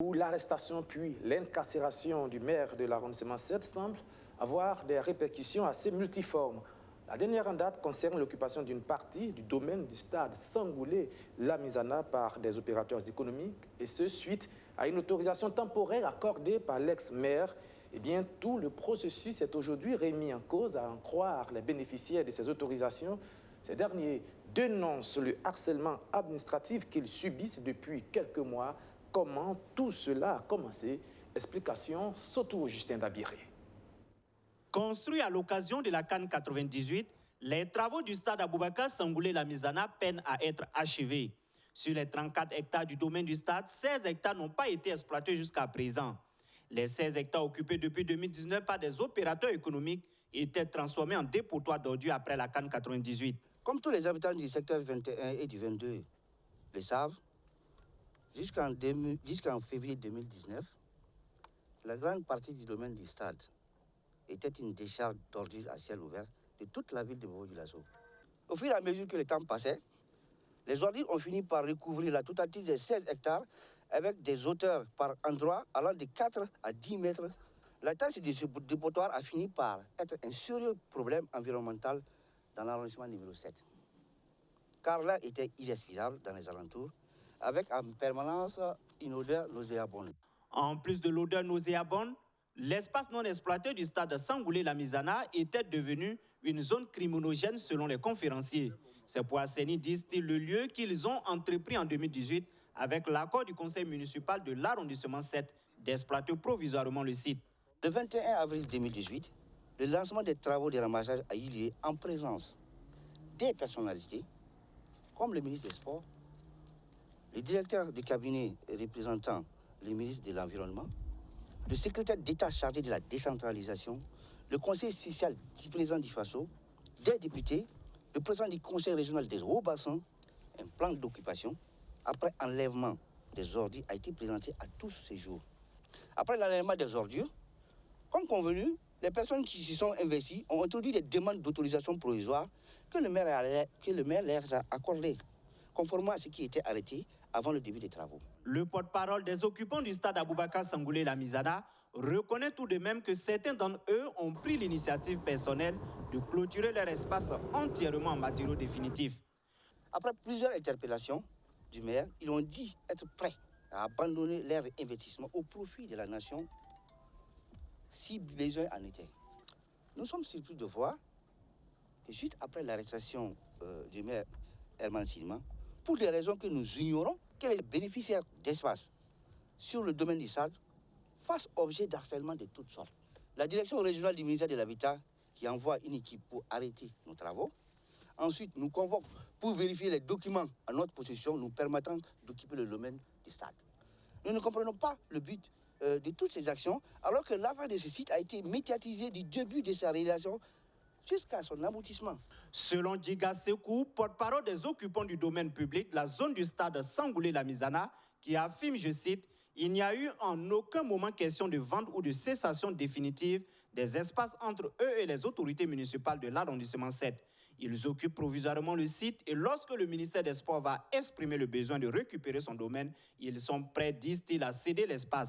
où l'arrestation puis l'incarcération du maire de l'arrondissement 7 semble avoir des répercussions assez multiformes. La dernière en date concerne l'occupation d'une partie du domaine du stade Sangoulé-Lamizana par des opérateurs économiques, et ce suite à une autorisation temporaire accordée par l'ex-maire. Eh bien, tout le processus est aujourd'hui remis en cause, à en croire les bénéficiaires de ces autorisations. Ces derniers dénoncent le harcèlement administratif qu'ils subissent depuis quelques mois. Comment tout cela a commencé? Explication, surtout Justin Dabiré. Construit à l'occasion de la CAN 98, les travaux du stade Aboubakar Sangoulé-Lamizana peinent à être achevés. Sur les 34 hectares du domaine du stade, 16 hectares n'ont pas été exploités jusqu'à présent. Les 16 hectares occupés depuis 2019 par des opérateurs économiques étaient transformés en dépotoir d'ordures après la CAN 98. Comme tous les habitants du secteur 21 et du 22 le savent, jusqu'en février 2019, la grande partie du domaine du stade était une décharge d'ordures à ciel ouvert de toute la ville de Bobo-Dioulasso. Au fur et à mesure que le temps passait, les ordures ont fini par recouvrir la totalité des 16 hectares avec des hauteurs par endroit allant de 4 à 10 mètres. La taxe de ce dépotoir a fini par être un sérieux problème environnemental dans l'arrondissement numéro 7. Car l'air était irrespirable dans les alentours, avec en permanence une odeur nauséabonde. En plus de l'odeur nauséabonde, l'espace non exploité du stade Sangoulé-Lamizana était devenu une zone criminogène selon les conférenciers. C'est pour assainir, disent-ils, le lieu qu'ils ont entrepris en 2018 avec l'accord du conseil municipal de l'arrondissement 7 d'exploiter provisoirement le site. Le 21 avril 2018, le lancement des travaux de ramassage a eu lieu en présence des personnalités comme le ministre des Sports, le directeur du cabinet représentant le ministre de l'Environnement, le secrétaire d'État chargé de la décentralisation, le conseil social du président du FASO, des députés, le président du conseil régional des Hauts-Bassins. Un plan d'occupation après enlèvement des ordures a été présenté à tous ces jours. Après l'enlèvement des ordures, comme convenu, les personnes qui s'y sont investies ont introduit des demandes d'autorisation provisoire que le maire leur a accordées, conformément à ce qui était arrêté avant le début des travaux. Le porte-parole des occupants du stade Aboubakar Sangoulé-Lamizana reconnaît tout de même que certains d'entre eux ont pris l'initiative personnelle de clôturer leur espace entièrement en matériaux définitifs. Après plusieurs interpellations du maire, ils ont dit être prêts à abandonner leur investissement au profit de la nation si besoin en était. Nous sommes surpris de voir que juste après l'arrestation du maire Herman Silman, pour des raisons que nous ignorons, que les bénéficiaires d'espace sur le domaine du stade fassent objet d'harcèlement de toutes sortes. La direction régionale du ministère de l'Habitat, qui envoie une équipe pour arrêter nos travaux, ensuite nous convoque pour vérifier les documents à notre possession nous permettant d'occuper le domaine du stade. Nous ne comprenons pas le but de toutes ces actions, alors que l'affaire de ce site a été médiatisée du début de sa réalisation jusqu'à son aboutissement. Selon Djiga Sekou, porte-parole des occupants du domaine public, la zone du stade Sangoulé-Lamizana, qui affirme, je cite, « Il n'y a eu en aucun moment question de vente ou de cessation définitive des espaces entre eux et les autorités municipales de l'arrondissement 7. Ils occupent provisoirement le site et lorsque le ministère des Sports va exprimer le besoin de récupérer son domaine, ils sont prêts, disent-ils, à céder l'espace. »